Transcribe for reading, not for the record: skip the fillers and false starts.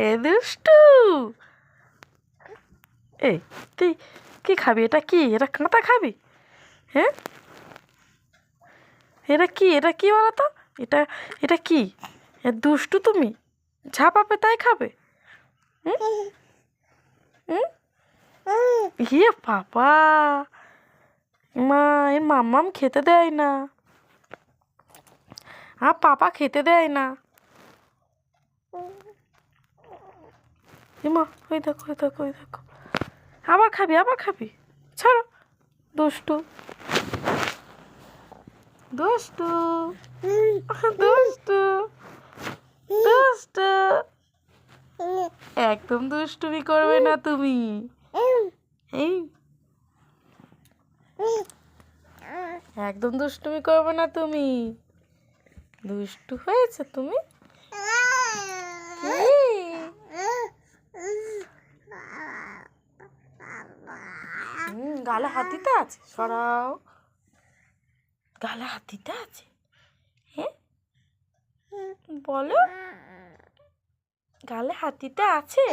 এ দুষ্টু, এই তুই কি খাবি? এটা কি? এটা কাঁটা খাবি? হ্যাঁ, এটা কি? এটা কি বলো তো? এটা এটা কি? এ দুষ্টু তুমি, ঝাপাবে তাই খাবে? হুম হুম, ইয়ে বাবা, মা, এ মাম্মাম খেতে দেয় না, আর পাপা খেতে দেয় না। মা, ওই দেখো, ওই দেখো, ওই দেখো, আবার খাবি, আবার খাবি, ছাড়ো। দুষ্টু, দুষ্টু, দুষ্টু, দুষ্টু, একদম দুষ্টুমি করবে না তুমি। এই, একদম দুষ্টুমি করবে না তুমি। দুষ্টু হয়েছে তুমি। গালে হাত দিতে আছে, সরাও। গালে হাত দিতে আছে, হ্যাঁ বলো, গালে হাত দিতে আছে।